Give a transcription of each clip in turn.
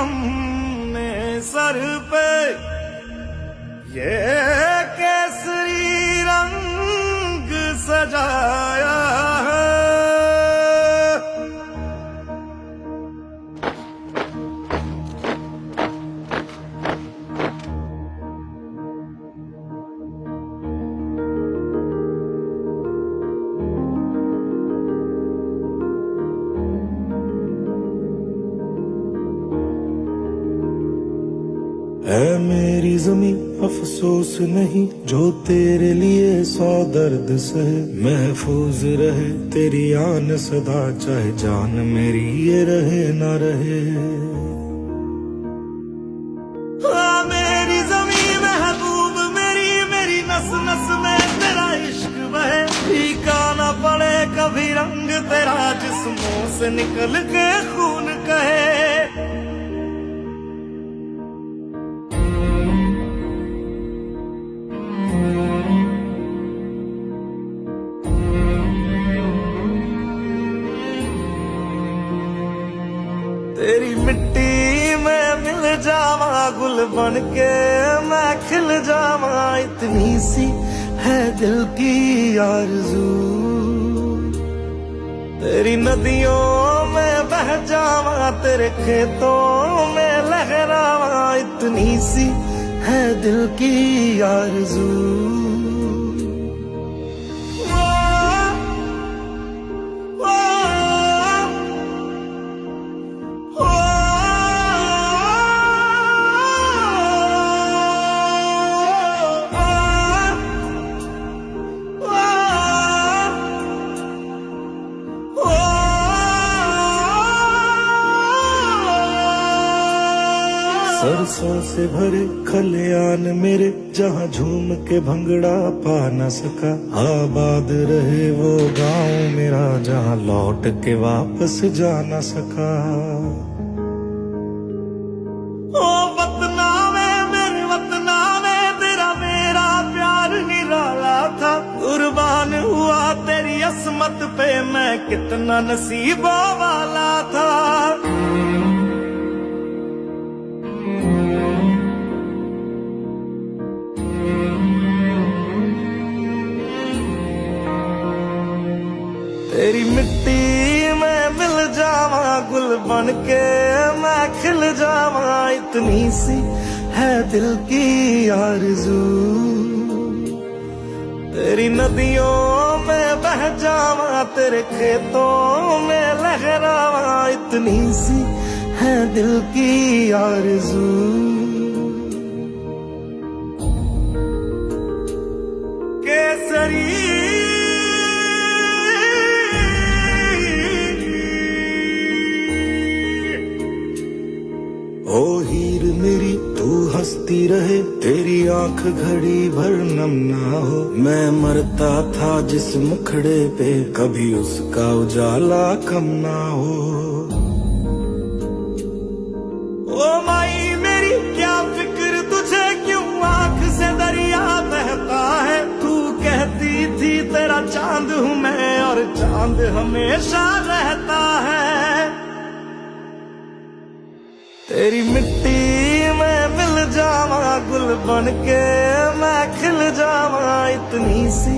हमने सर पे ये केसरी रंग सजाया है। है मेरी जमी अफसोस नहीं जो तेरे लिए 100 दर्द सहे, महफूज रहे तेरी आन सदा चाहे जान मेरी ये रहे ना रहे। मेरी जमी महबूब मेरी मेरी नस नस में तेरा इश्क बहे, फीका न पड़े कभी रंग तेरा जिस्मों से निकल के खून कहे। तेरी मिट्टी में मिल जावा गुल बन के मैं खिल जावा, इतनी सी है दिल की आरज़ू। तेरी नदियों में बह जावा तेरे खेतों में लहरावा, इतनी सी है दिल की आरज़ू। सरसों से भरे खलियान मेरे जहाँ झूम के भंगड़ा पा न सका, आबाद रहे वो गांव मेरा जहाँ लौट के वापस जा न सका। ओ वतना में मेरे वतना में तेरा मेरा प्यार निराला था, कुर्बान हुआ तेरी असमत पे मैं कितना नसीबों वाला था। तेरी मिट्टी में मिल जावा गुल बन के मैं खिल जावा, इतनी सी है दिल की आरज़ू। तेरी नदियों में बह जावा तेरे खेतों में लहरावा, इतनी सी है दिल की आरज़ू। केसरी ओ हीर मेरी तू हंसती रहे तेरी आंख घड़ी भर नम ना हो, मैं मरता था जिस मुखड़े पे कभी उसका उजाला कम ना हो। ओ माई मेरी क्या फिक्र तुझे क्यों आंख से दरिया बहता है, तू कहती थी तेरा चांद हूँ मैं और चांद हमेशा रहता है। तेरी मिट्टी में मिल जावा गुल बन के मैं खिल जावा, इतनी सी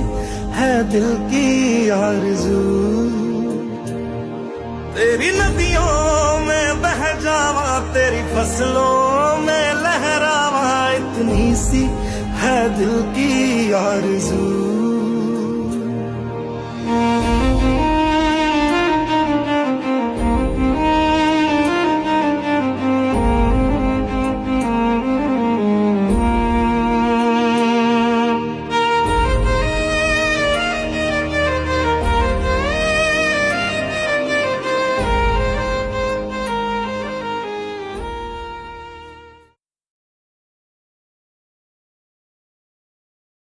है दिल की आरज़ू। तेरी नदियों में बह जावा तेरी फसलों में लहरावा, इतनी सी है दिल की आरज़ू।